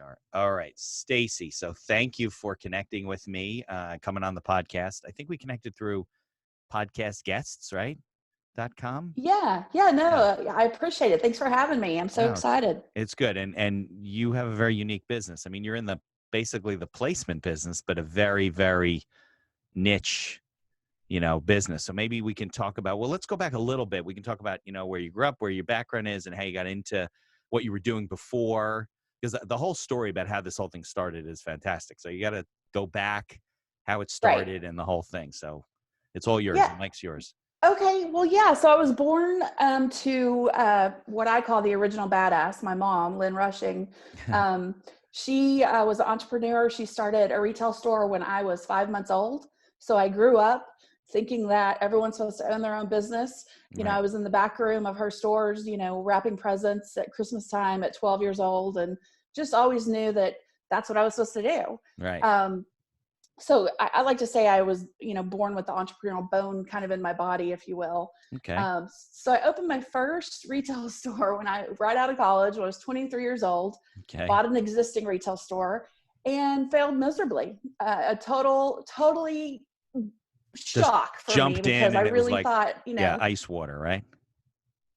are. All right, Stacey. So thank you for connecting with me, coming on the podcast. I think we connected through podcast guests, right? .com. Yeah. No, I appreciate it. Thanks for having me. I'm so No, excited. it's good. And you have a very unique business. I mean, you're in basically the placement business, but a very, very niche, business. So maybe we can talk about, well, let's go back a little bit. We can talk about, where you grew up, where your background is, and how you got into what you were doing before. Because the whole story about how this whole thing started is fantastic. So you got to go back, how it Right. started and the whole thing. So it's all yours. Yeah. The mic's yours. Okay. Well, yeah. So I was born to what I call the original badass. My mom, Lynn Rushing. She was an entrepreneur. She started a retail store when I was 5 months old. So I grew up thinking that everyone's supposed to own their own business. Right. I was in the back room of her stores, wrapping presents at Christmas time at 12 years old, and just always knew that that's what I was supposed to do. Right. So I like to say I was, born with the entrepreneurial bone kind of in my body, if you will. Okay. So I opened my first retail store right out of college when I was 23 years old. Okay. Bought an existing retail store and failed miserably. A totally shock for me, because I really thought, yeah, ice water, right?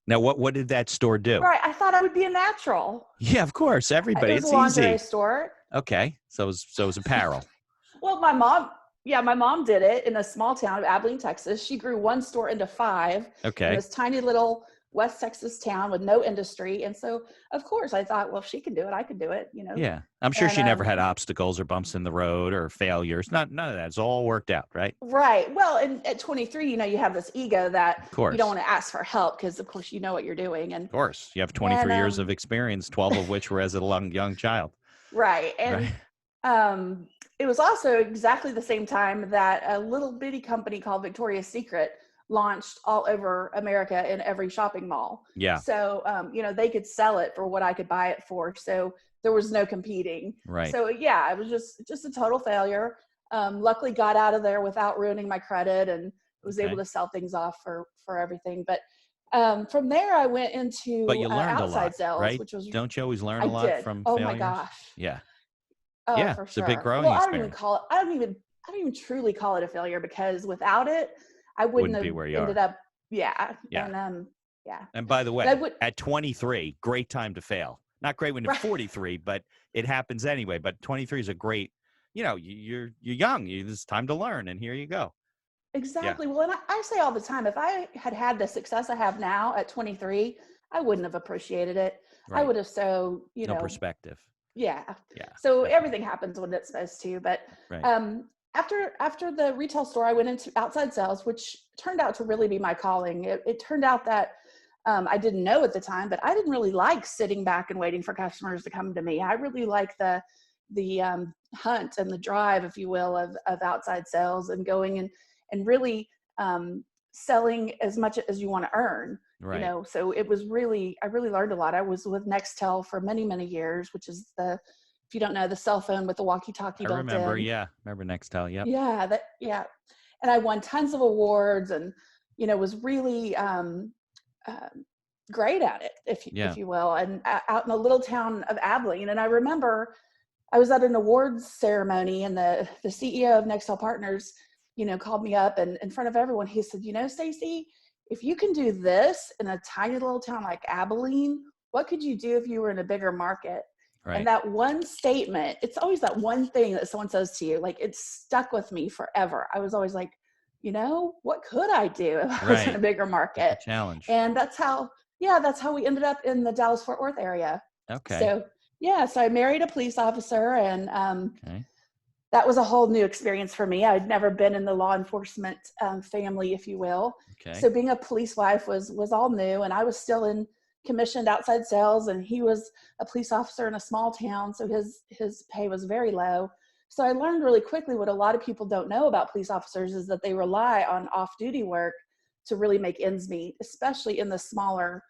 Now, what did that store do? Right. I thought I would be a natural. Yeah, of course. Everybody. It was It's a lingerie easy. store. Okay. So it was apparel. Well, my mom did it in a small town of Abilene, Texas. She grew one store into 5 Okay. in this tiny little West Texas town with no industry. And so, of course, I thought, well, if she can do it, I can do it, Yeah. I'm sure she never had obstacles or bumps in the road or failures. None of that. It's all worked out, right? Right. Well, and at 23, you have this ego that Of course. you don't want to ask for help because, of course, you know what you're doing. And of course, you have 23 years of experience, 12 of which were as a young child. Right. And it was also exactly the same time that a little bitty company called Victoria's Secret launched all over America in every shopping mall. Yeah. So, they could sell it for what I could buy it for. So there was no competing. Right. So yeah, I was just a total failure. Luckily got out of there without ruining my credit and was able to sell things off for everything. But from there I went into but you learned outside a lot, sales, right? Which was, don't you always learn a lot from failures? Oh my gosh. Yeah. Oh, yeah, for it's sure. a big growing experience. I don't even truly call it a failure, because without it, I wouldn't have be where you ended are. up. Yeah. Yeah. And yeah. And by the way, at 23, great time to fail. Not great when you're 43, but it happens anyway. But 23 is a great, you're young. It's time to learn, and here you go. Exactly. Yeah. Well, and I say all the time, if I had the success I have now at 23, I wouldn't have appreciated it. Right. I would have no perspective. Yeah. Yeah. So everything happens when it's supposed to. But right. After the retail store, I went into outside sales, which turned out to really be my calling. It turned out that I didn't know at the time, but I didn't really like sitting back and waiting for customers to come to me. I really like the hunt and the drive, if you will, of outside sales, and going and really selling as much as you want to earn. Right. So I really learned a lot. I was with Nextel for many, many years, which is if you don't know, the cell phone with the walkie-talkie built in. I remember. Yeah. Remember Nextel. Yep. Yeah. And I won tons of awards, and, was really great at it, if you will, and out in the little town of Abilene. And I remember I was at an awards ceremony, and the CEO of Nextel Partners, called me up, and in front of everyone, he said, Stacey, if you can do this in a tiny little town like Abilene, what could you do if you were in a bigger market? Right. And that one statement, it's always that one thing that someone says to you, like, it stuck with me forever. I was always like, what could I do if I was in a bigger market? Challenge. And that's how we ended up in the Dallas-Fort Worth area. Okay. So I married a police officer, and that was a whole new experience for me. I'd never been in the law enforcement family, if you will. Okay. So being a police wife was all new, and I was still in commissioned outside sales, and he was a police officer in a small town, so his pay was very low. So I learned really quickly what a lot of people don't know about police officers is that they rely on off-duty work to really make ends meet, especially in the smaller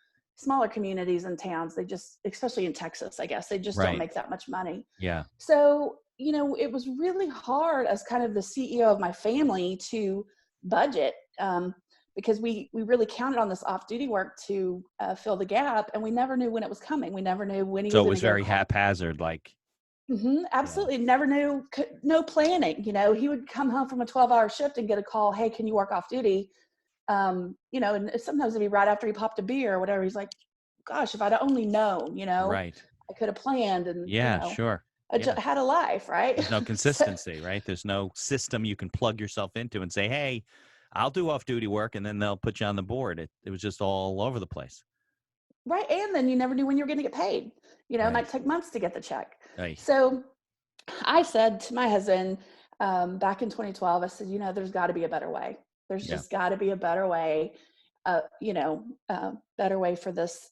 communities and towns. They just, especially in Texas, I guess, they just don't make that much money. Yeah. So, it was really hard as kind of the CEO of my family to budget, because we really counted on this off-duty work to fill the gap, and we never knew when it was coming. We never knew when he was. So it was very haphazard, like Yeah. Absolutely. Never knew, no planning. He would come home from a 12-hour shift and get a call. Hey, can you work off duty? And sometimes it'd be right after he popped a beer or whatever. He's like, gosh, if I'd only known, Right. I could have planned and, Yeah, sure. Yeah. had a life. Right. There's no So, consistency, right? There's no system you can plug yourself into and say, hey, I'll do off duty work, and then they'll put you on the board. It was just all over the place. right. And then you never knew when you were going to get paid. It Right. might take months to get the check. Right. So I said to my husband back in 2012, I said, there's got to be a better way. There's Yeah. just got to be a better way, better way for this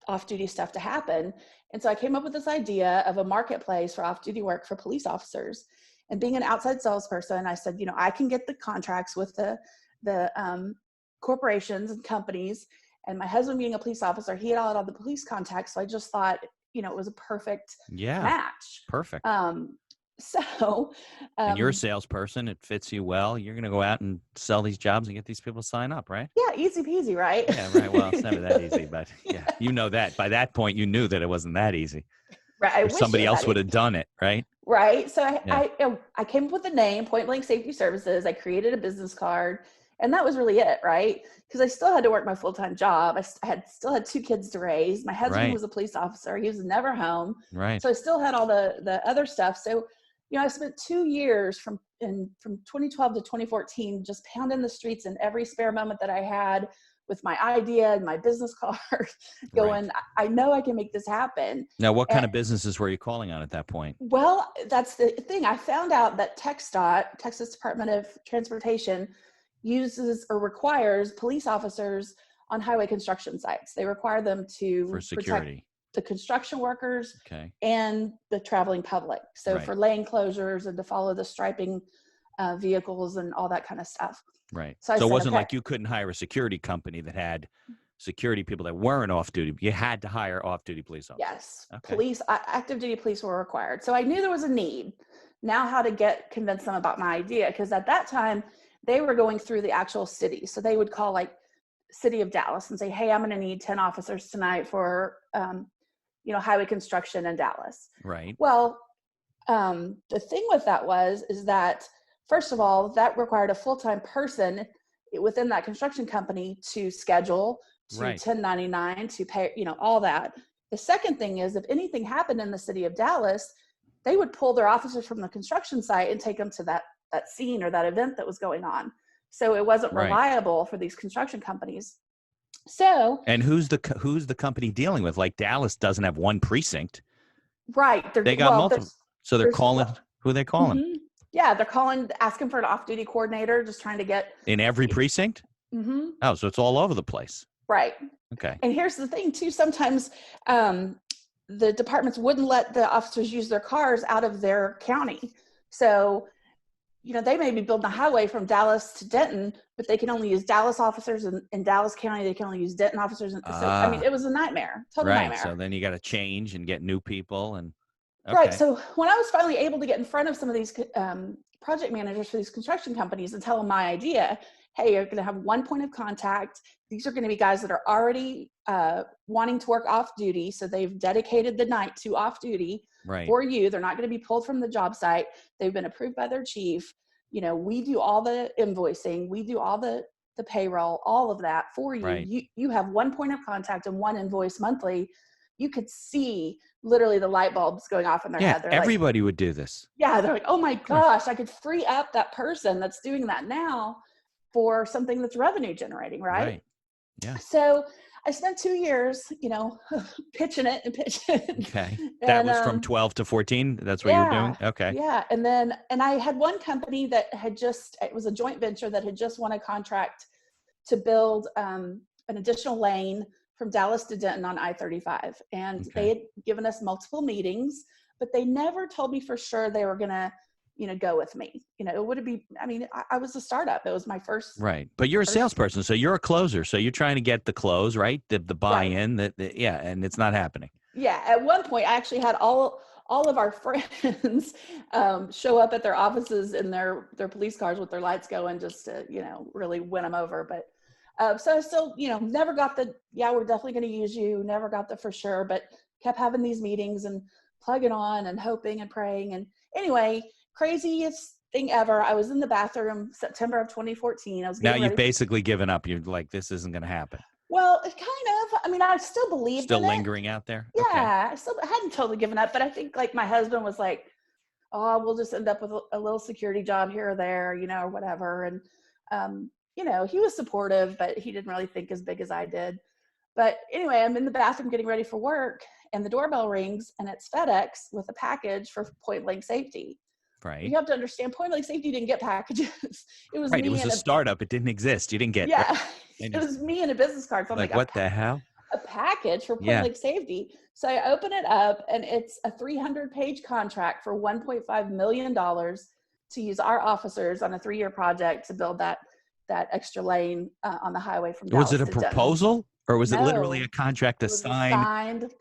off-duty stuff to happen. And so I came up with this idea of a marketplace for off-duty work for police officers. And being an outside salesperson, I said, I can get the contracts with the corporations and companies. And my husband being a police officer, he had all the police contacts. So I just thought, it was a perfect Yeah. match. Perfect. So, And you're a salesperson. It fits you well. You're going to go out and sell these jobs and get these people to sign up, right? yeah, easy peasy, right? Yeah, right. Well, it's never that easy, but yeah, that. By that point, you knew that it wasn't that easy. Right. I Or wish it somebody was else that would easy. have done it, right? Right. So Yeah. I came up with the name Point Blank Safety Services. I created a business card, and that was really it, right? Because I still had to work my full-time job. I still had 2 kids to raise. My husband Right. was a police officer. He was never home. Right. So I still had all the other stuff. So, I spent 2 years from 2012 to 2014 just pounding the streets in every spare moment that I had with my idea and my business card going, Right. I know I can make this happen. Now, what kind And, of businesses were you calling on at that point? well, that's the thing. I found out that TxDOT, Texas Department of Transportation, uses or requires police officers on highway construction sites. They require them to For protect security. the construction workers Okay. and the traveling public. So Right. for lane closures and to follow the striping vehicles and all that kind of stuff. Right. So I So it said, wasn't okay, like you couldn't hire a security company that had security people that weren't off duty. You had to hire off duty police officers. yes, Okay. active duty police were required. So I knew there was a need. Now how to convince them about my idea. Because at that time they were going through the actual city. So they would call like city of Dallas and say, hey, I'm going to need 10 officers tonight for, highway construction in Dallas. Right. Well, the thing with that is that, first of all, that required a full-time person within that construction company to schedule, to Right. 1099, to pay, all that. The second thing is, if anything happened in the city of Dallas, they would pull their officers from the construction site and take them to that scene or that event that was going on. So it wasn't Right. reliable for these construction companies. So, And who's the company dealing with? Like Dallas doesn't have one precinct. right. They got multiple. So they're calling. Who are they calling? Mm-hmm. Yeah, they're calling, asking for an off-duty coordinator, just trying to get In every precinct? Mm-hmm. Oh, so it's all over the place. Right. Okay. And here's the thing too, sometimes the departments wouldn't let the officers use their cars out of their county. So, they may be building a highway from Dallas to Denton, but they can only use Dallas officers in Dallas County. They can only use Denton officers. So, it was a nightmare, total Right. nightmare. So then you got to change and get new people and. Okay. Right. So when I was finally able to get in front of some of these project managers for these construction companies and tell them my idea, hey, you're going to have one point of contact. These are going to be guys that are already wanting to work off duty. So they've dedicated the night to off duty for you. They're not going to be pulled from the job site. They've been approved by their chief. We do all the invoicing. We do all the payroll, all of that for you. Right. You have one point of contact and one invoice monthly. You could see literally the light bulbs going off in their head. They're everybody would do this. Yeah, they're like, oh my gosh, I could free up that person that's doing that now for something that's revenue generating, right? Yeah. So I spent 2 years, pitching it and pitching it. Okay. That was from 12 to 14. That's what you were doing? Okay. Yeah. And I had one company that it was a joint venture that had just won a contract to build an additional lane from Dallas to Denton on I-35. And they had given us multiple meetings, but they never told me for sure they were going to, go with me. It would be, I was a startup. It was my first. Right. But you're a salesperson, so you're a closer. So you're trying to get the close, right? The buy-in, and it's not happening. Yeah. At one point, I actually had all of our friends show up at their offices in their police cars with their lights going just to, really win them over. But so I still, never got we're definitely going to use you. Never got the for sure, but kept having these meetings. And plugging on and hoping and praying. And anyway, craziest thing ever. I was in the bathroom September of 2014. I was Now getting you've ready. basically given up. You're like, this isn't going to happen. Well, it kind of, I mean, I still believed Still in it. lingering out there? Okay. Yeah, I hadn't totally given up, but I think like my husband was like, oh, we'll just end up with a little security job here or there, or whatever. And, he was supportive, but he didn't really think as big as I did. But anyway, I'm in the bathroom getting ready for work, and the doorbell rings, and it's FedEx with a package for Point Blank Safety. Right. You have to understand, Point Blank Safety didn't get packages. It was Right. It me was and a startup. It didn't exist. You didn't get, right? yeah, And it was me and a business card. So I'm like, like, what the hell? a package for Point Yeah. Blank Safety. So I open it up, and it's a 300-page contract for $1.5 million to use our officers on a 3-year project to build that extra lane on the highway from Was Dallas it a to Denton. proposal, or was it literally No, a contract to it was a sign? signed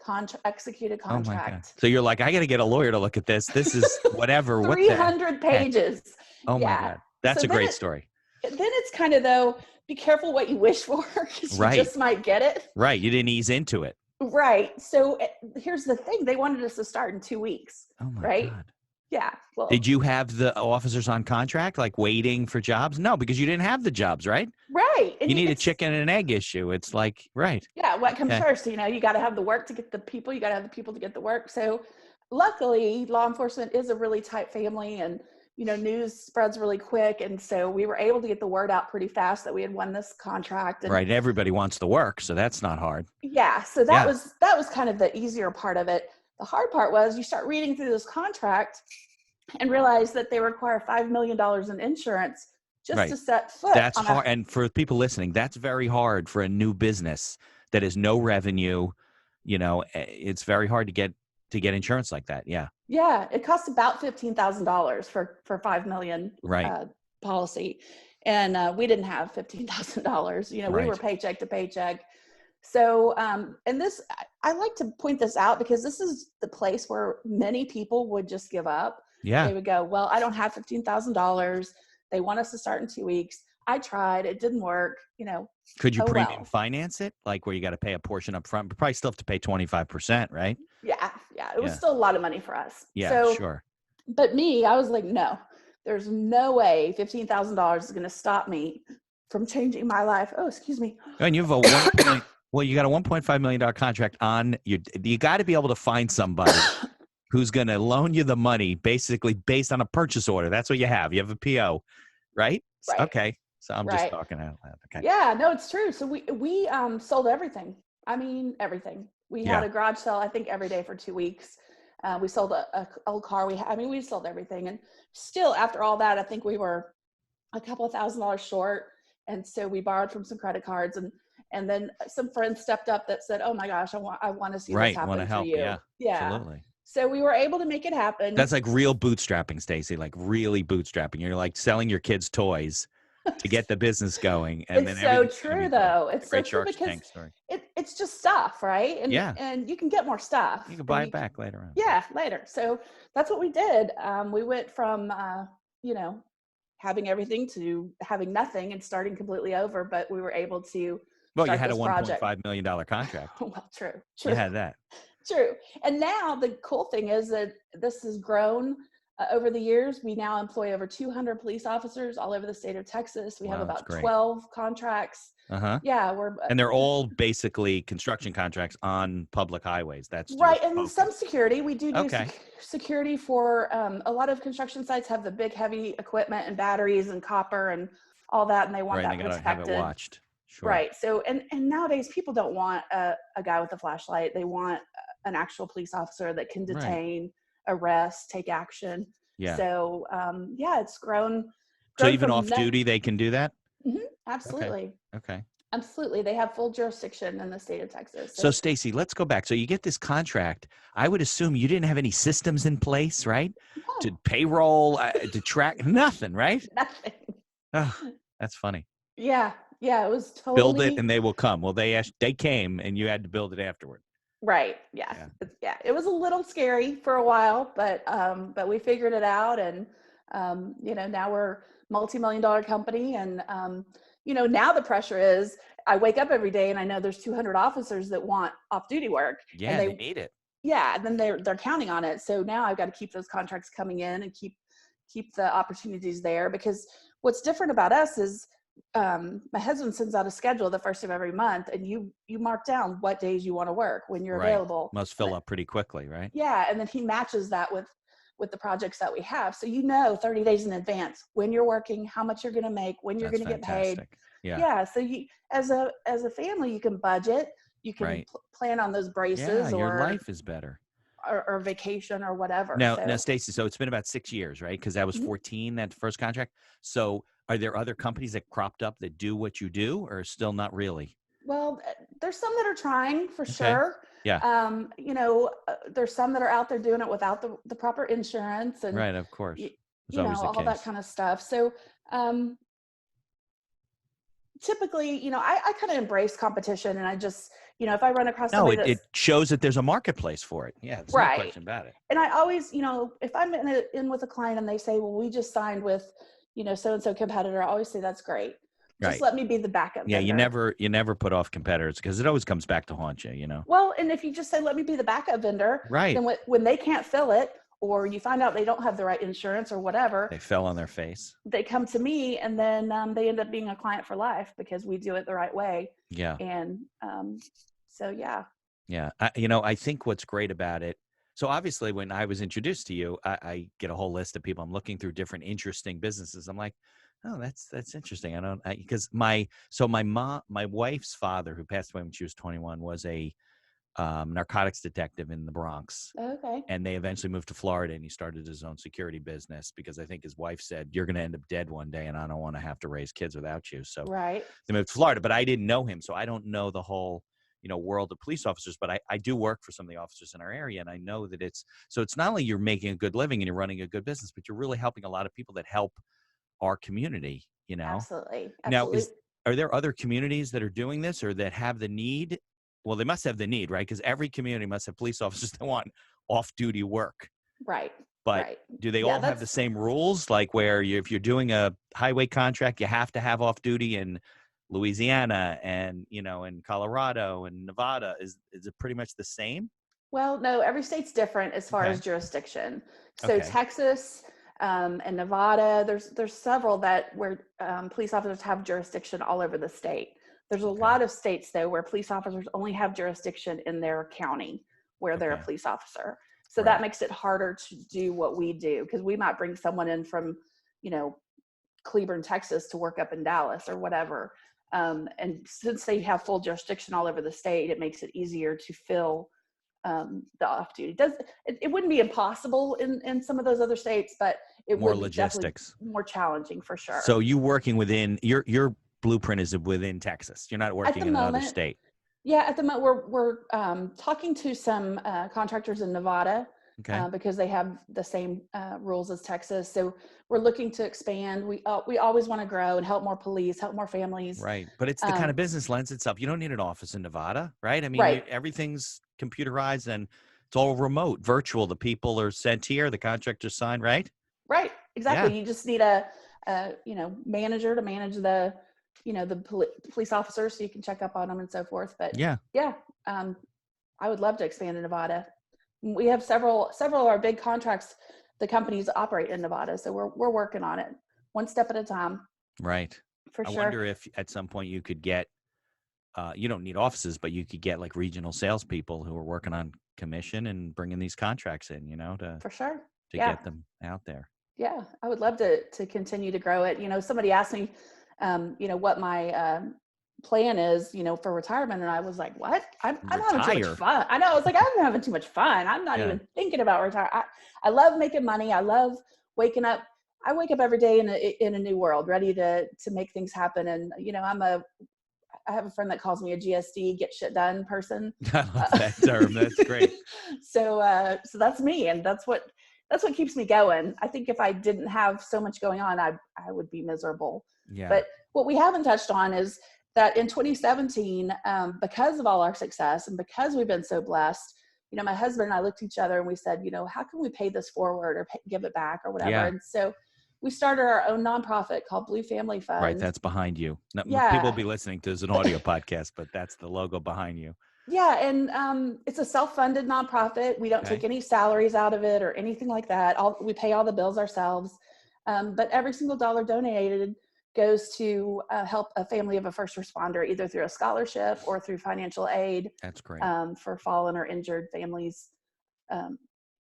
executed Oh my God. contract. So you're like, I got to get a lawyer to look at this. This is whatever. What the 300 heck? pages. Oh my Yeah. God. That's So a great story. then it's kind of, though, be careful what you wish for, because you Right. just might get it. Right. You didn't ease into it. Right. So here's the thing. They wanted us to start in 2 weeks. Oh my Right. God. Yeah. Well, Did you have the officers on contract, like waiting for jobs? No, because you didn't have the jobs, right? right. And You need a chicken and an egg issue. It's like, right. Yeah. What comes Okay. first? You got to have the work to get the people. You got to have the people to get the work. So luckily, law enforcement is a really tight family, and, news spreads really quick. And so we were able to get the word out pretty fast that we had won this contract. And Right. Everybody wants the work, so that's not hard. yeah. So Yeah. that was kind of the easier part of it. The hard part was you start reading through this contract and realize that they require $5 million in insurance just Right. to set foot. That's hard. And for people listening, that's very hard for a new business that has no revenue. It's very hard to get insurance like that. Yeah. Yeah, it costs about $15,000 for $5 million Right. policy, and we didn't have $15,000. We Right. were paycheck to paycheck. So, and this, I like to point this out because this is the place where many people would just give up. Yeah. They would go, well, I don't have $15,000. They want us to start in 2 weeks. I tried, it didn't work. Could you Oh, premium well. finance it? Like where you got to pay a portion up front, but probably still have to pay 25%, right? Yeah, it was Yeah. still a lot of money for us. Yeah, So, sure. but me, I was like, no, there's no way $15,000 is going to stop me from changing my life. Oh, excuse me. And you have you got a $1.5 million contract on you. You got to be able to find somebody who's going to loan you the money basically based on a purchase order. That's what you have. You have a PO, right? Right. Okay. So I'm just Right. talking out loud. Okay. Yeah, no, it's true. So we sold everything. I mean, everything. We had a garage sale, I think, every day for 2 weeks. We sold a old car. We sold everything. And still, after all that, I think we were a couple of $1,000s short. And so we borrowed from some credit cards, and then some friends stepped up that said, oh my gosh, I want to see this happen Want to for help. you. Yeah. Absolutely. So we were able to make it happen. That's like real bootstrapping, Stacey, like really bootstrapping. You're like selling your kids toys to get the business going. And it's then so true, though. It's so great true Shark because Tank story. it's just stuff, right? And, Yeah. and you can get more stuff. You can buy it back later on. Yeah, later. So that's what we did. We went from, having everything to having nothing and starting completely over, but we were able to Well, you start had a this project. $1.5 million contract. Well, true. You had that. True. And now the cool thing is that this has grown over the years. We now employ over 200 police officers all over the state of Texas. We have about 12 contracts. Uh-huh. Yeah, and they're all basically construction contracts on public highways. That's right. And then some security. We do security for a lot of construction sites have the big heavy equipment and batteries and copper and all that, and they want that they protected. gotta have it watched. Sure. Right. So and nowadays people don't want a guy with a flashlight. They want an actual police officer that can detain, arrest, take action. Yeah. So it's grown. So even off duty, they can do that? Mm-hmm, absolutely. Okay. Absolutely. They have full jurisdiction in the state of Texas. So Stacey, let's go back. So you get this contract. I would assume you didn't have any systems in place, right? No. To payroll, to track, nothing, right? Nothing. Oh, that's funny. Yeah. It was totally. Build it and they will come. Well, they came and you had to build it afterward. Right. Yeah. It was a little scary for a while, but we figured it out, and now we're multi-million-dollar company, and now the pressure is I wake up every day and I know there's 200 officers that want off-duty work. Yeah, and they need it. Yeah, and then they're counting on it. So now I've got to keep those contracts coming in and keep the opportunities there, because what's different about us is my husband sends out a schedule the first of every month, and you mark down what days you want to work when you're Right. available. Must And fill up pretty quickly, right? yeah, and then he matches that with the projects that we have. So 30 days in advance when you're working, how much you're going to make, when you're That's going to get paid. fantastic. Yeah. Yeah, so you as a family, you can budget, you can Right. plan on those Yeah. braces Your life is better. or vacation or whatever. Now, So Stacey, so it's been about 6 years, right? Because that was mhm. 14, that first contract. So are there other companies that cropped up that do what you do, or still not really? Well, there's some that are trying for Okay. sure. Yeah. There's some that are out there doing it without the proper insurance and Right. Of course. y- It's always the all that case. kind of stuff. So um, typically, I kind of embrace competition, and I just, if I run across No, somebody it that's shows that there's a marketplace for it. Yeah. There's no right. question about it. And I always, if I'm in with a client and they say, well, we just signed with, so-and-so competitor, I always say, that's great. Just Right. let me be the backup Yeah. vendor. You never put off competitors because it always comes back to haunt you, you know? Well, and if you just say, let me be the backup vendor, Right. then when they can't fill it, or you find out they don't have the right insurance or whatever, They fell on their face. they come to me, and then they end up being a client for life because we do it the right way. Yeah. And so, yeah. Yeah. I think what's great about it. So obviously, when I was introduced to you, I get a whole list of people. I'm looking through different interesting businesses. I'm like, oh, that's interesting. Because my wife's father, who passed away when she was 21, was a narcotics detective in the Bronx. Okay. And they eventually moved to Florida, and he started his own security business because I think his wife said, you're going to end up dead one day, and I don't want to have to raise kids without you. So Right. they moved to Florida, but I didn't know him. So I don't know the whole, world of police officers, but I do work for some of the officers in our area. And I know that it's not only you're making a good living and you're running a good business, but you're really helping a lot of people that help our community. Absolutely. Now, Absolutely. are there other communities that are doing this or that have the need? Well, they must have the need, right? Because every community must have police officers that want off-duty work. Right. But Right. do they Yeah, all have the same rules? Like where if you're doing a highway contract, you have to have off-duty in Louisiana and, in Colorado and Nevada. Is it pretty much the same? well, no, every state's different as far as Okay. jurisdiction. So Okay. Texas and Nevada, there's several where police officers have jurisdiction all over the state. There's a Okay. lot of states though where police officers only have jurisdiction in their county where they're a Okay. police officer. So that Right. makes it harder to do what we do, because we might bring someone in from, Cleburne, Texas to work up in Dallas or whatever. And since they have full jurisdiction all over the state, it makes it easier to fill the off duty. It wouldn't be impossible in some of those other states, but it More would be definitely logistics. more challenging for sure. So you working within your blueprint is within Texas. You're not At working the in another moment, state. yeah, at the moment we're talking to some contractors in Nevada Okay. because they have the same rules as Texas. So we're looking to expand. We always want to grow and help more police, help more families. Right. But it's the kind of business lends itself. You don't need an office in Nevada, right? I mean, Right. everything's computerized and it's all remote, virtual. The people are sent here, the contractors signed, right? Right. Yeah. Exactly. You just need a manager to manage the police officers, so you can check up on them and so forth. But Yeah. I would love to expand in Nevada. We have several of our big contracts. The companies operate in Nevada, so we're working on it one step at a time. Right. For I sure. wonder if at some point you could get, you don't need offices, but you could get like regional salespeople who are working on commission and bringing these contracts in, For sure. to Yeah. get them out there. Yeah, I would love to continue to grow it. Somebody asked me, what my plan is, for retirement, and I was like, "What? I'm having too much Retire. fun." I know. I was like, "I'm having too much fun. I'm not Yeah. even thinking about retire." I love making money. I love waking up. I wake up every day in a new world, ready to make things happen. And I have a friend that calls me a GSD, get shit done person. I love that term. That's great. So that's me, and that's what keeps me going. I think if I didn't have so much going on, I would be miserable. Yeah. But what we haven't touched on is that in 2017, because of all our success and because we've been so blessed, my husband and I looked at each other and we said, how can we pay this forward or give it back or whatever? Yeah. And so we started our own nonprofit called Blue Family Fund. Right. That's behind you. Now, Yeah. people will be listening to this as an audio podcast, but that's the logo behind you. Yeah, and it's a self-funded nonprofit. We don't take Okay. any salaries out of it or anything like that. We pay all the bills ourselves. But every single dollar donated goes to help a family of a first responder, either through a scholarship or through financial aid That's great. for fallen or injured families, um,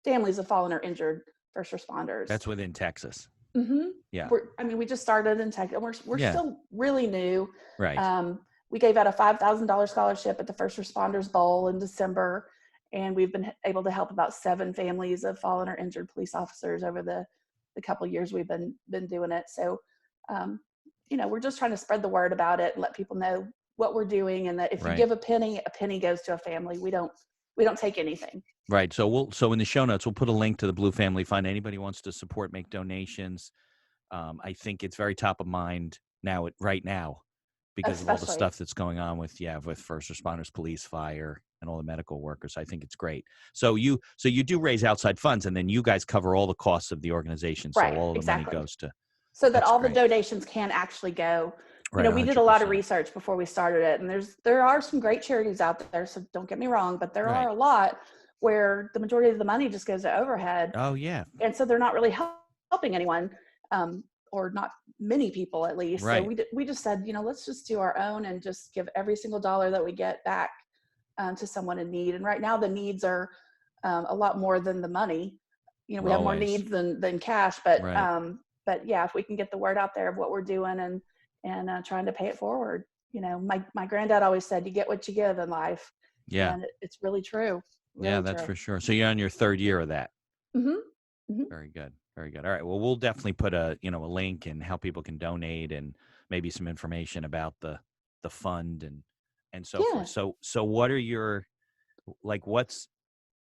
families of fallen or injured first responders. That's within Texas. Mm-hmm. Yeah. I mean, we just started in tech, and we're Yeah. still really new. Right. We gave out a $5,000 scholarship at the First Responders Bowl in December, and we've been able to help about 7 families of fallen or injured police officers over the couple years we've been doing it. So, um, we're just trying to spread the word about it and let people know what we're doing, and that if you Right. give a penny goes to a family. We don't take anything. Right. So in the show notes, we'll put a link to the Blue Family Fund. Anybody wants to support, make donations. I think it's very top of mind right now, because of all the Especially. stuff that's going on with first responders, police, fire, and all the medical workers. I think it's great. So you do raise outside funds, and then you guys cover all the costs of the organization. So Right, all of the money exactly. goes to. So that That's all the great. donations can actually go. Right. We did a lot of 100%. research before we started it, and there are some great charities out there, so don't get me wrong, but there Right. are a lot where the majority of the money just goes to overhead, Oh yeah. and so they're not really helping anyone, or not many people at least. So Right. we just said, let's just do our own and just give every single dollar that we get back to someone in need. And right now the needs are a lot more than the money. We have more Always. needs than cash, Right. but yeah, if we can get the word out there of what we're doing and trying to pay it forward. My granddad always said, you get what you give in life. Yeah. And it's really true. Yeah, Really that's true. for sure. So you're on your 3rd year of that. Mm-hmm. Mm-hmm. Very good. Very good. All right. Well, we'll definitely put a link and how people can donate, and maybe some information about the fund and so forth. Yeah. So what are your,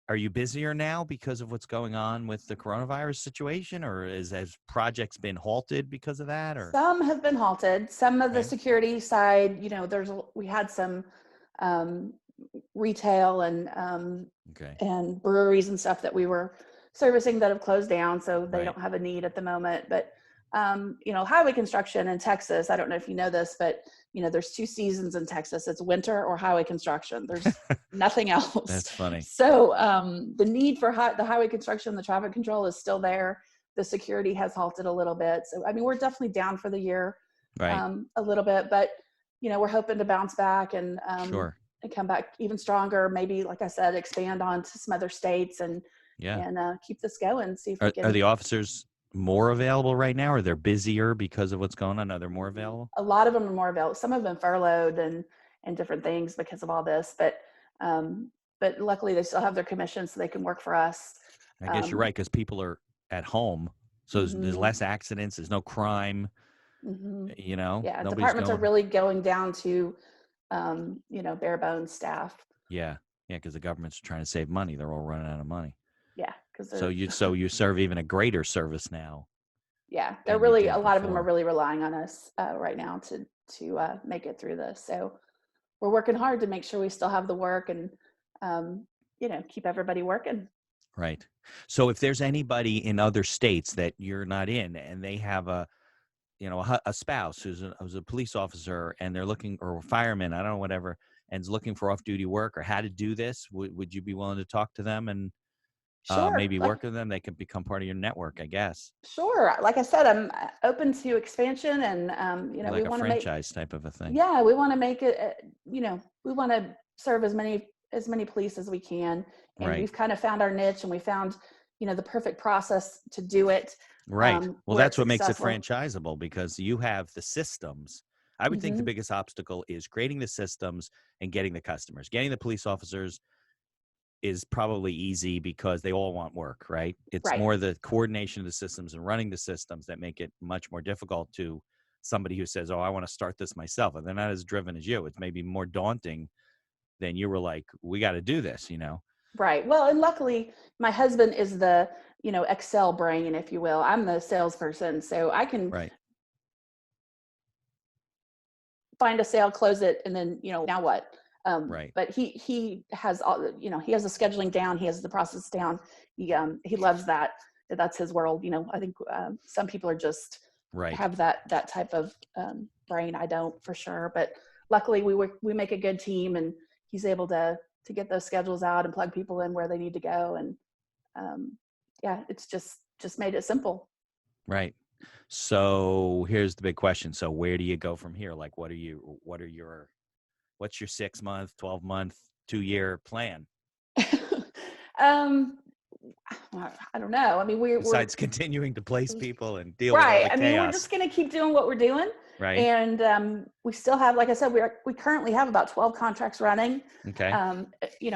are you busier now because of what's going on with the coronavirus situation, or has projects been halted because of that, or? Some have been halted. Some of the Okay. security side, we had some um, retail Okay. and breweries and stuff that we were servicing that have closed down, so they Right. don't have a need at the moment. But highway construction in Texas, I don't know if you know this, but there's 2 seasons in Texas. It's winter or highway construction. There's nothing else. That's funny. So the need for the highway construction, the traffic control is still there. The security has halted a little bit. So I mean, we're definitely down for the year, Right. a little bit, but we're hoping to bounce back and Sure. come back even stronger. Maybe, like I said, expand on to some other states and Yeah. keep this going. See if we Are can. the officers more available right now, or they're busier because of what's going on? Are they more available? A lot of them are more available. Some have been furloughed and different things because of all this, but luckily they still have their commission, so they can work for us. I guess you're right, because people are at home, so there's Mm-hmm. less accidents. There's no crime. Mm-hmm. Yeah, Nobody's departments are going. really going down to bare bones staff. Yeah, yeah, because the government's trying to save money. They're all running out of money. Yeah, because So they're you serve even a greater service now yeah, they're than you really, did a lot of them are before. really relying on us right now to make it through this. So we're working hard to make sure we still have the work and keep everybody working. Right. So if there's anybody in other states that you're not in, and they have a spouse who's a police officer, and they're looking, or a fireman, I don't know, whatever, and is looking for off-duty work or how to do this, would you be willing to talk to them and Sure, maybe work with them? They could become part of your network, I guess. sure. Like I said, I'm open to expansion, and we Like a want to make. franchise type of a thing. Yeah, we want to make it. We want to serve as many police as we can, and Right. we've kind of found our niche, and we found the perfect process to do it. Right. Well, Where that's it's what makes it successful. franchisable, because you have the systems. I would think the Hmm. biggest obstacle is creating the systems and getting the customers. Getting the police officers is probably easy because they all want work, right? It's Right. more the coordination of the systems and running the systems that make it much more difficult to somebody who says, "Oh, I want to start this myself." And they're not as driven as you. It's maybe more daunting than you were like, "We got to do this." Right. Well, and luckily my husband is the, Excel brain, if you will. I'm the salesperson. So I can Right. find a sale, close it, and then, now what? Right. But he has all, he has the scheduling down. He has the process down. He loves that. That's his world. I think some people are just Right. have that type of brain. I don't, for sure. But luckily we make a good team, and he's able to get those schedules out and plug people in where they need to go. And yeah, it's just made it simple. Right. So here's the big question. So where do you go from here? Like, what's your 6-month, 12-month, 2-year plan? I don't know. I mean, we're Besides continuing to place people and deal with all right. the I mean, we're chaos. just going to keep doing what we're doing. Right. And we still have, like I said, we currently have about 12 contracts running, Okay.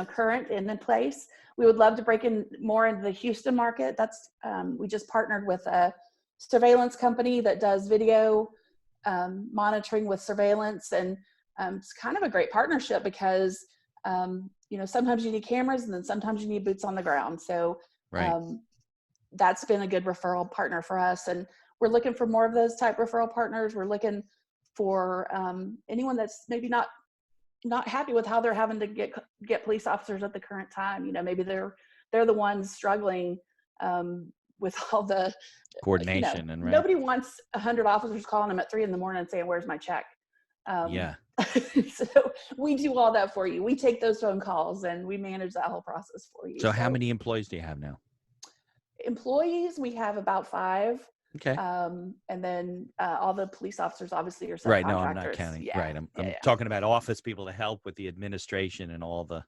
current and in place. We would love to break in more into the Houston market. That's we just partnered with a surveillance company that does video monitoring with surveillance, and it's kind of a great partnership because sometimes you need cameras and then sometimes you need boots on the ground. So right. That's been a good referral partner for us, and we're looking for more of those type referral partners. We're looking for anyone that's maybe not happy with how they're having to get police officers at the current time. Maybe they're the ones struggling with all the coordination and right. Nobody wants 100 officers calling them at 3 a.m. and saying, "Where's my check?" Yeah. So we do all that for you. We take those phone calls and we manage that whole process for you. So how many employees do you have now? Employees, we have about 5. Okay. And then all the police officers obviously are subcontractors. Right. No, I'm not counting. Yeah. Right. I'm talking about office people to help with the administration and all the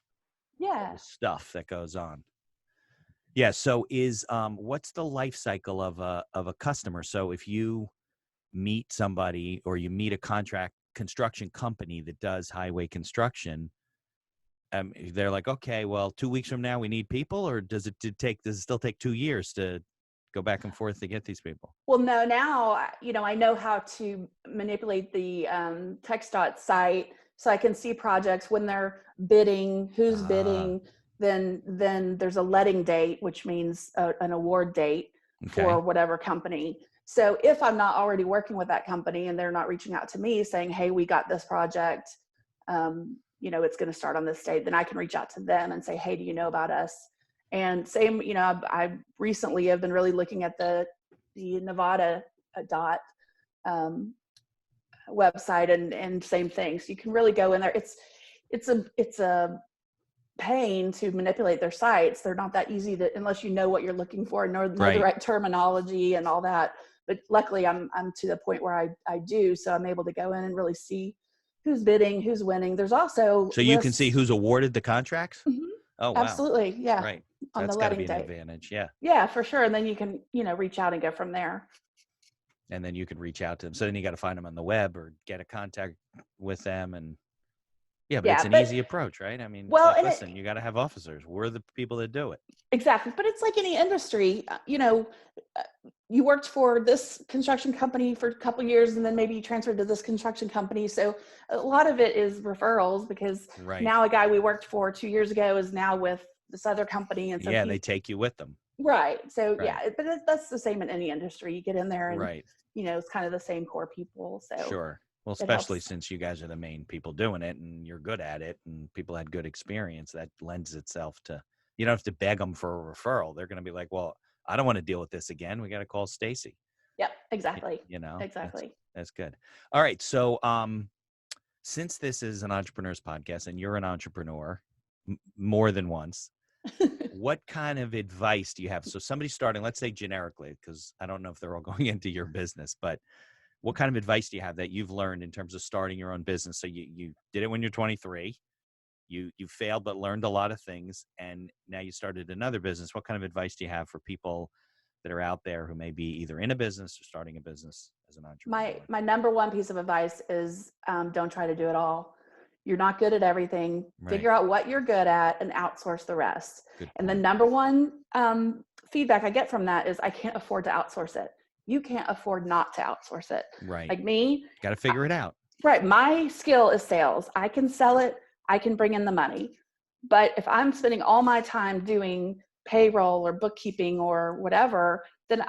stuff that goes on. Yeah. So what's the life cycle of a customer? So if you meet somebody or you meet a construction company that does highway construction, they're like, okay, well, 2 weeks from now we need people, or does it still take 2 years to go back and forth to get these people? Well, no, now, I know how to manipulate the TxDOT site, so I can see projects when they're bidding, who's bidding, then there's a letting date, which means an award date for whatever company. So if I'm not already working with that company and they're not reaching out to me saying, hey, we got this project, it's going to start on this date, then I can reach out to them and say, hey, do you know about us? And same, I recently have been really looking at the Nevada DOT website and same thing. So you can really go in there. It's a pain to manipulate their sites. They're not that easy unless you know what you're looking for and know the right terminology and all that. But luckily I'm to the point where I do. So I'm able to go in and really see who's bidding, who's winning. There's also you can see who's awarded the contracts. Mm-hmm. Oh, wow. Absolutely. Yeah. Right. On That's the got to letting be an date. advantage. Yeah. Yeah, for sure. And then you can, reach out and go from there. And then you can reach out to them. So then you got to find them on the web or get a contact with them. And it's an easy approach, right? I mean, listen, you got to have officers. We're the people that do it. Exactly. But it's like any industry, you worked for this construction company for a couple of years and then maybe you transferred to this construction company. So a lot of it is referrals because now a guy we worked for 2 years ago is now with this other company. And so they take you with them. Right. So but that's the same in any industry. You get in there and, it's kind of the same core people. So sure. Well, especially since you guys are the main people doing it and you're good at it and people had good experience, that lends itself to, you don't have to beg them for a referral. They're going to be like, well, I don't want to deal with this again. We got to call Stacey. Yep, exactly. Exactly. That's good. All right. So, since this is an entrepreneur's podcast and you're an entrepreneur more than once, what kind of advice do you have? So somebody's starting, let's say generically, because I don't know if they're all going into your business, but what kind of advice do you have that you've learned in terms of starting your own business? So you did it when you're 23, you failed, but learned a lot of things. And now you started another business. What kind of advice do you have for people that are out there who may be either in a business or starting a business as an entrepreneur? My number one piece of advice is don't try to do it all. You're not good at everything. Figure out what you're good at and outsource the rest. And the number one feedback I get from that is I can't afford to outsource it. You can't afford not to outsource it. Right. Like me. Got to figure it out. Right. My skill is sales. I can sell it. I can bring in the money. But if I'm spending all my time doing payroll or bookkeeping or whatever, then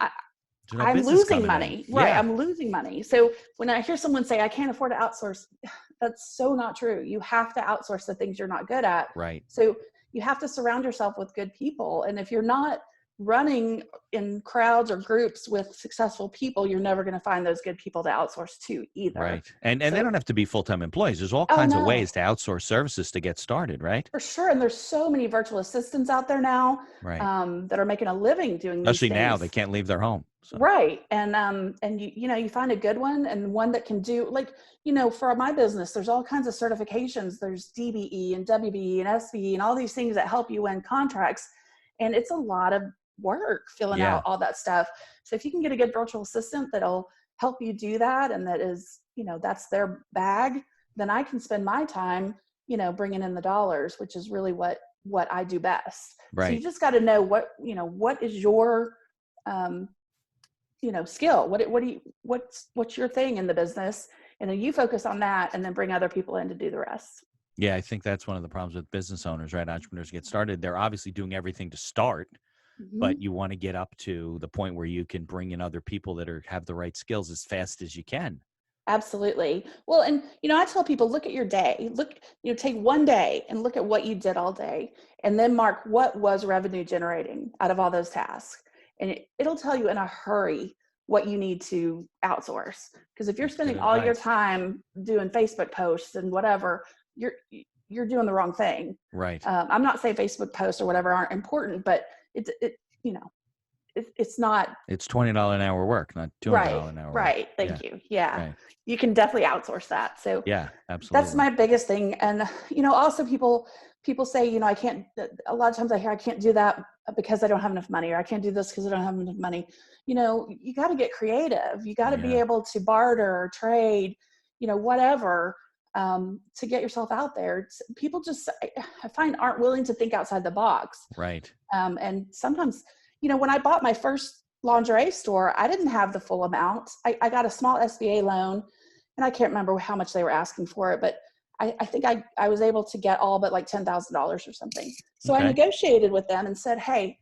I'm losing money. Right. Yeah. I'm losing money. So when I hear someone say, I can't afford to outsource, that's so not true. You have to outsource the things you're not good at. Right. So you have to surround yourself with good people. And if you're not running in crowds or groups with successful people, you're never going to find those good people to outsource to either. Right. And they So, don't have to be full-time employees. There's all oh kinds of no, ways to outsource services to get started, right? for sure. And there's so many virtual assistants out there now Right. that are making a living doing these Especially now, they things. can't leave their home. So, Right. And you find a good one and one that can do, like, for my business, there's all kinds of certifications. There's DBE and WBE and SBE and all these things that help you win contracts. And it's a lot of work filling yeah, out all that stuff. So if you can get a good virtual assistant that'll help you do that, and that is, that's their bag, then I can spend my time, bringing in the dollars, which is really what I do best. So you right. just got to know what is your, skill. What's your thing in the business? And then you focus on that and then bring other people in to do the rest. Yeah, I think that's one of the problems with business owners, right? Entrepreneurs get started. They're obviously doing everything to start, Hmm. but you want to get up to the point where you can bring in other people that have the right skills as fast as you can. Absolutely. Well, and I tell people, look at your day. Take one day and look at what you did all day, and then mark what was revenue generating out of all those tasks. And it'll tell you in a hurry what you need to outsource. Because if you're That's good spending all your advice. time doing Facebook posts and whatever, you're doing the wrong thing. Right. I'm not saying Facebook posts or whatever aren't important, but you know, it's not. It's $20 an hour work, not Right, $200 an hour work. right. Yeah. Thank you. Yeah. Right. You can definitely outsource that. So Yeah, that's absolutely. my biggest thing. And, also people say, I can't, a lot of times I hear I can't do that because I don't have enough money, or I can't do this because I don't have enough money. You got to get creative. You got to be Yeah. able to barter or trade, whatever, to get yourself out there. People just, I find, aren't willing to think outside the box. Right. And sometimes, when I bought my first lingerie store, I didn't have the full amount. I got a small SBA loan, and I can't remember how much they were asking for it, but I think I was able to get all but like $10,000 or something. So I Okay. negotiated with them and said, hey,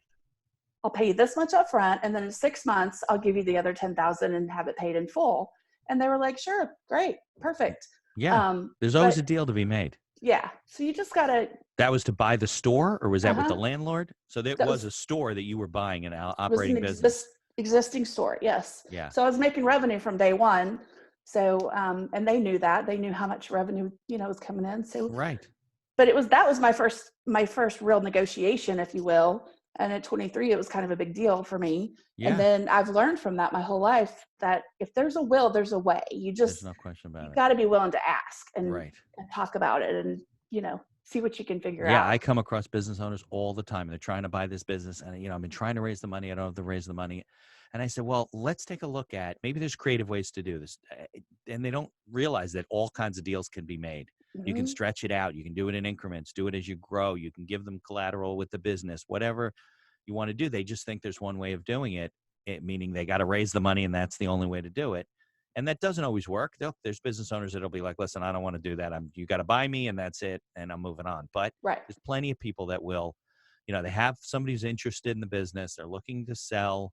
I'll pay you this much up front, and then in 6 months, I'll give you the other 10,000 and have it paid in full. And they were like, sure, great, perfect. Yeah. There's always But a deal to be made. yeah, so you just gotta, That was to buy the store, or was that with the uh-huh, landlord? So that that was was a store that you were buying an was an operating business. existing store. Yes. Yeah. So I was making revenue from day one. So, and they knew that. They knew how much revenue, was coming in. So, Right. but that was my first real negotiation, if you will. And at 23, it was kind of a big deal for me. And Yeah. then I've learned from that my whole life that if there's a will, there's a way. There's no question You about it. got to be willing to ask Right. and talk about it, and, see what you can figure Yeah, out. I come across business owners all the time. They're trying to buy this business, and I've been trying to raise the money. I don't have to raise the money, and I said, "Well, let's take a look at maybe there's creative ways to do this." And they don't realize that all kinds of deals can be made. You can Mhm. stretch it out. You can do it in increments. Do it as you grow. You can give them collateral with the business. Whatever you want to do, they just think there's one way of doing it, meaning they got to raise the money, and that's the only way to do it. And that doesn't always work. There's business owners that'll be like, listen, I don't want to do that. You got to buy me and that's it. And I'm moving on. But Right. there's plenty of people that will, they have somebody who's interested in the business. They're looking to sell,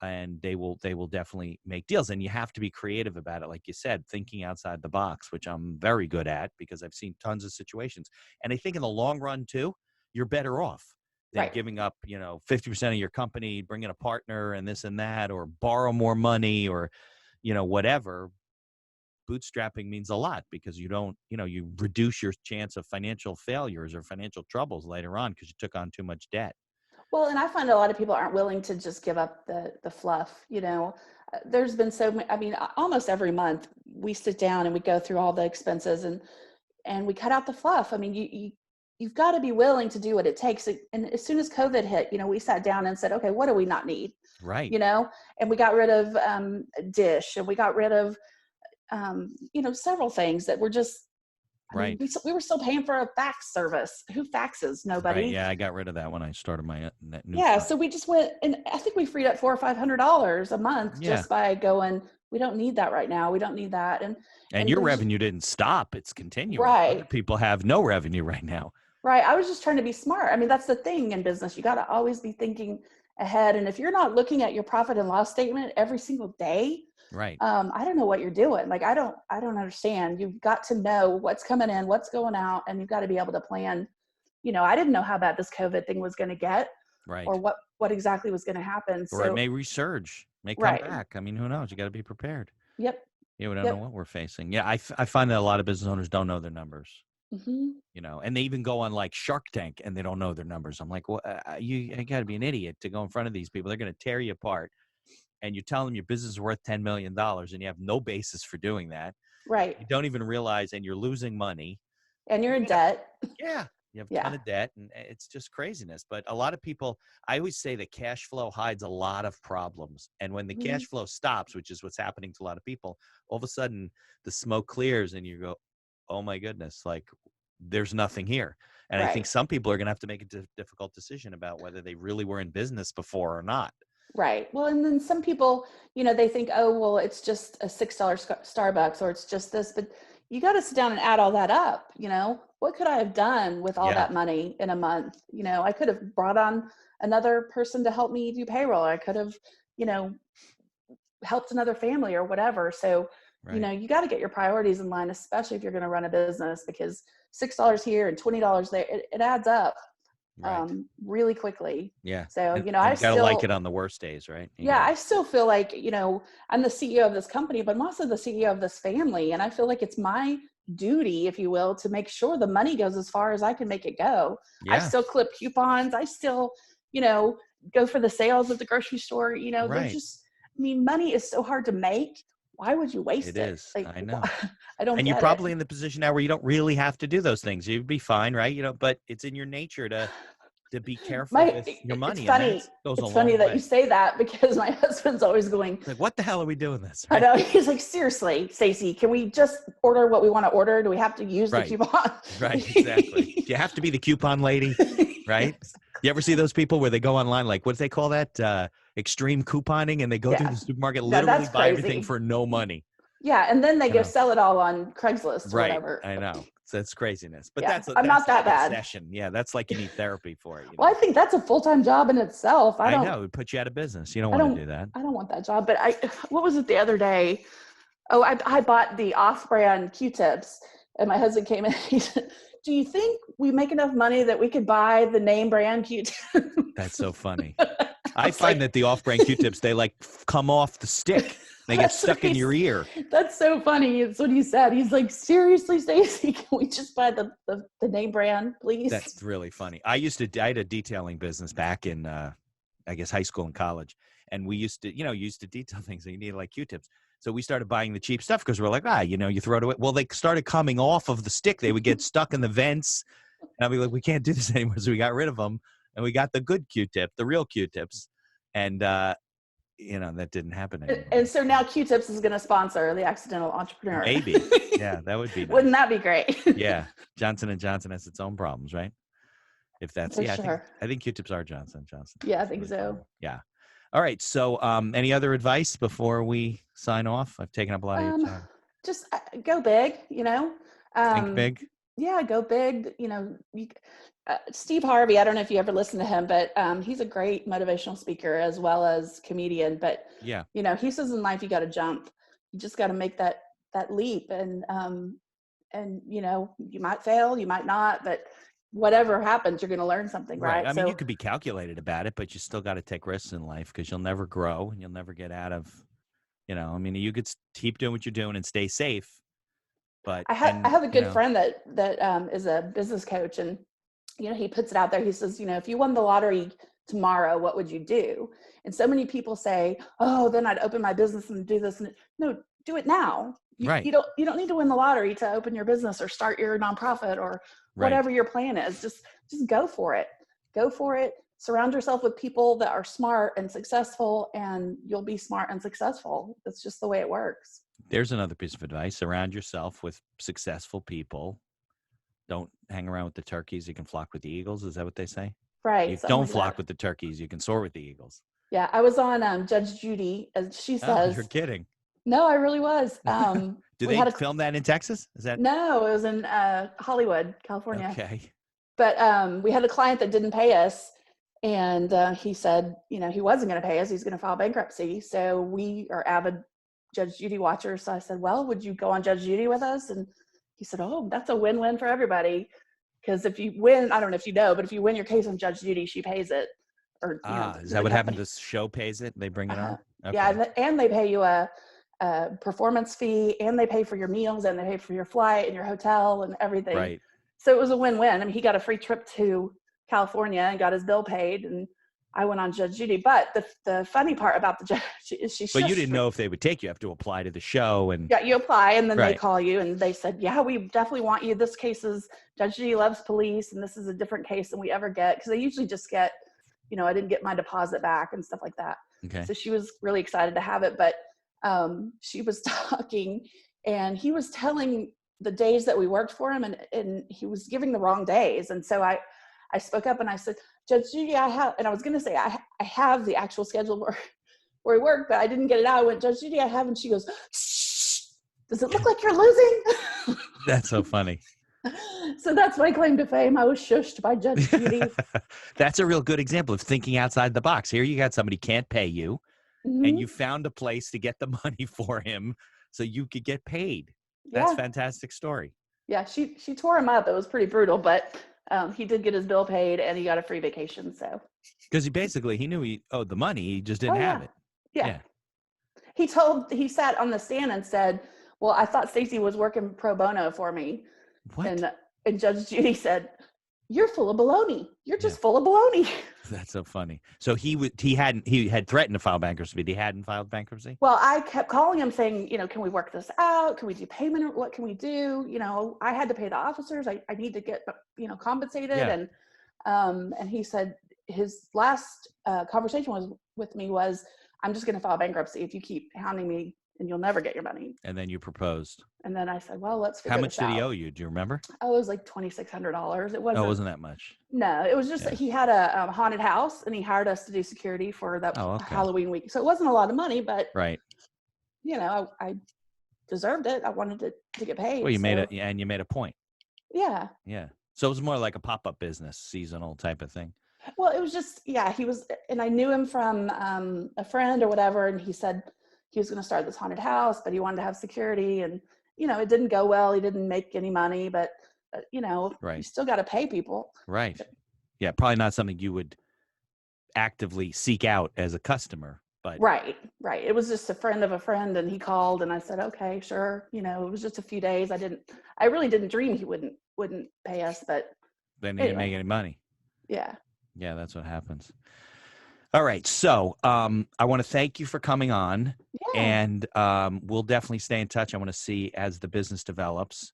and they will definitely make deals. And you have to be creative about it. Like you said, thinking outside the box, which I'm very good at because I've seen tons of situations. And I think in the long run too, you're better off than Right. giving up, 50% of your company, bring in a partner and this and that, or borrow more money, or, whatever. Bootstrapping means a lot because you reduce your chance of financial failures or financial troubles later on because you took on too much debt. Well, and I find a lot of people aren't willing to just give up the fluff. There's been so many. I mean, almost every month we sit down and we go through all the expenses, and we cut out the fluff. I mean, you've got to be willing to do what it takes. And as soon as COVID hit, we sat down and said, okay, what do we not need? Right. And we got rid of Dish, and we got rid of several things that were just. I mean, Right. we were still paying for a fax service. Who faxes? Right. Nobody. Yeah, I got rid of that when I started my that new Yeah, firm. so we just went, and I think we freed up $400 or $500 a month Yeah. just by going, we don't need that right now. We don't need that. And And your there's revenue didn't stop. It's continuing. Other right, people have no revenue right now. right. I was just trying to be smart. I mean, that's the thing in business. You got to always be thinking ahead. And if you're not looking at your profit and loss statement every single day, Right. I don't know what you're doing. Like, I don't understand. You've got to know what's coming in, what's going out, and you've got to be able to plan. I didn't know how bad this COVID thing was going to get, or Right. what what exactly was going to happen. Or it So, may resurge, may come right. back. I mean, who knows? You got to be prepared. Yep. Yeah, we don't know Yep. what we're facing. Yeah, I find that a lot of business owners don't know their numbers. Hmm. And they even go on like Shark Tank and they don't know their numbers. I'm like, well, you got to be an idiot to go in front of these people. They're going to tear you apart. And you tell them your business is worth $10 million and you have no basis for doing that. Right. You don't even realize, and you're losing money. And you're in You know, debt. yeah, you have a Yeah. ton of debt, and it's just craziness. But a lot of people, I always say that cash flow hides a lot of problems. And when the Hmm. cash flow stops, which is what's happening to a lot of people, all of a sudden the smoke clears and you go, oh my goodness, like there's nothing here. And I think Right. some people are going to have to make a difficult decision about whether they really were in business before or not. Right. Well, and then some people, they think, oh, well, it's just a $6 Starbucks or it's just this, but you got to sit down and add all that up. What could I have done with all Yeah, that money in a month? I could have brought on another person to help me do payroll. I could have, you know, helped another family or whatever. So, right, you got to get your priorities in line, especially if you're going to run a business, because $6 here and $20 there, it adds up right. really quickly. Yeah. So, And you got to like it on the worst days, right? You got yeah, to, I still feel like, I'm the CEO of this company, but I'm also the CEO of this family. And I feel like it's my duty, if you will, to make sure the money goes as far as I can make it go. I yeah, still clip coupons. I still, you know, go for the sales at the grocery store. They're right. just, money is so hard to make. Why would you waste It it? is. Like, I know. I don't And you're get it. probably in the position now where you don't really have to do those things. You'd be fine, right? But it's in your nature to be careful with your It's money, and that funny. goes a It's funny long that you way. say that, because my husband's always going, Like, what the hell are we doing this, I right? know, he's like, seriously, Stacey, can we just order what we want to order? Do we have to use the Right, coupon? right, exactly. Do you have to be the coupon lady, right? Yes. You ever see those people where they go online, like, what do they call that? Extreme couponing, and they go through Yeah. the supermarket, No, literally that's buy everything crazy. for no money, Yeah. And then they you go know? sell it all on Craigslist or Right. whatever. I know. So it's craziness. But Yeah. that's I'm not like that an bad. obsession. Yeah, that's like you need therapy for it, Well, I think that's a full-time job in itself. I know. It would put you out of business. You don't I want to don't, do that. I don't want that job, but what was it the other day? Oh, I bought the off-brand Q-tips, and my husband came in and he said, do you think we make enough money that we could buy the name brand That's Q-tips? so funny. I I was find like, that the off-brand Q-tips, they like come off the stick. They get that's what stuck in your ear. that's so funny. It's what he said. He's like, seriously, Stacey, can we just buy the name brand, please? That's really funny. I had a detailing business back in, I guess, high school and college. And we used to, you used to detail things, and you needed like Q-tips. So we started buying the cheap stuff because we're like, you throw it away. Well, they started coming off of the stick. They would get stuck in the vents. And I'd be like, we can't do this anymore. So we got rid of them. And we got the good Q-tip, the real Q-tips. And, that didn't happen anymore. And so now Q-tips is going to sponsor the Accidental Entrepreneur. Maybe. Yeah, that would be nice. Wouldn't that be great? Yeah. Johnson & Johnson has its own problems, right? If that's, For yeah, sure. I think Q-tips are Johnson & Johnson. Yeah, I That's think really so. funny. Yeah. All right. So, any other advice before we sign off? I've taken up a lot of your time. Just go big, Think big. Yeah, go big. Steve Harvey, I don't know if you ever listened to him, but he's a great motivational speaker as well as comedian. But, Yeah. he says in life, you got to jump. You just got to make that leap. And you might fail, you might not, but whatever happens, you're going to learn something, Right. right? I mean, you So could be calculated about it, but you still got to take risks in life because you'll never grow and you'll never get out of, I mean, you could keep doing what you're doing and stay safe, but, I have a good friend that is a business coach, and he puts it out there. He says, if you won the lottery tomorrow, what would you do? And so many people say, oh, then I'd open my business and do this. And no, do it now. right. You don't need to win the lottery to open your business or start your nonprofit or Right. whatever your plan is. Just go for it. Go for it. Surround yourself with people that are smart and successful, and you'll be smart and successful. That's just the way it works. There's another piece of advice. Surround yourself with successful people. Don't hang around with the turkeys. You can flock with the eagles. Is that what they say? Right. You Something don't like flock that. with the turkeys. You can soar with the eagles. Yeah. I was on Judge Judy, as she Oh, you're says. kidding. No, I really was. Do We they had film that in Texas? Is that no, it was in Hollywood, California. okay? But we had a client that didn't pay us, and he said, he wasn't going to pay us. He's going to file bankruptcy. So we are avid Judge Judy watchers. So I said, well, would you go on Judge Judy with us? And he said, oh, that's a win-win for everybody. Because if you win, I don't know if you know, but if you win your case on Judge Judy, she pays it. or Is to that the what happened? company. This show pays it? They bring it Uh-huh. on? Yeah, Okay. and they pay you a performance fee, and they pay for your meals, and they pay for your flight and your hotel and everything. Right. So it was a win-win. I mean, he got a free trip to California and got his bill paid, and I went on Judge Judy. But the funny part about the judge is she But you shushed didn't me. know if they would take you. You have to apply to the show and Yeah, you apply, and then they right. call you, and they said, yeah, we definitely want you. This case is, Judge Judy loves police, and this is a different case than we ever get, because they usually just get, I didn't get my deposit back and stuff like that. Okay. So she was really excited to have it, but she was talking, and he was telling the days that we worked for him, and he was giving the wrong days. And so I spoke up and I said, Judge Judy, and I was going to say, I have the actual schedule where we work, but I didn't get it out. I went, Judge Judy, I have. And she goes, shh, does it look like you're losing? That's so funny. So that's my claim to fame. I was shushed by Judge Judy. That's a real good example of thinking outside the box. Here you got somebody can't pay you, and you found a place to get the money for him so you could get paid. That's a fantastic story. Yeah, she tore him up. It was pretty brutal, but he did get his bill paid, and he got a free vacation. So because he knew he owed the money, he just didn't have it. Yeah. He sat on the stand and said, well, I thought Stacey was working pro bono for me. What? And Judge Judy said, you're full of baloney. You're just full of baloney. That's so funny. So he had threatened to file bankruptcy, but he hadn't filed bankruptcy? Well, I kept calling him saying, can we work this out? Can we do payment? What can we do? I had to pay the officers. I need to get, compensated. Yeah. And he said his last conversation with me was, I'm just going to file bankruptcy if you keep hounding me, and you'll never get your money. And then you proposed. And then I said, well, let's figure How much this out. did he owe you? Do you remember? Oh, it was like $2,600. It wasn't that much. No, it was just that he had a haunted house, and he hired us to do security for that Halloween week. So it wasn't a lot of money, but right. I deserved it. I wanted to get paid. Well, you made a point. Yeah. Yeah. So it was more like a pop-up business, seasonal type of thing. Well, it was just, he was, and I knew him from a friend or whatever. And he said he was going to start this haunted house, but he wanted to have security, and, it didn't go well. He didn't make any money, but, right. You still got to pay people. Right. Yeah. Probably not something you would actively seek out as a customer, but. Right. It was just a friend of a friend, and he called, and I said, okay, sure. It was just a few days. I really didn't dream he wouldn't pay us, but. Then he didn't make any money. Yeah. Yeah, that's what happens. All right. So I want to thank you for coming on, and we'll definitely stay in touch. I want to see as the business develops.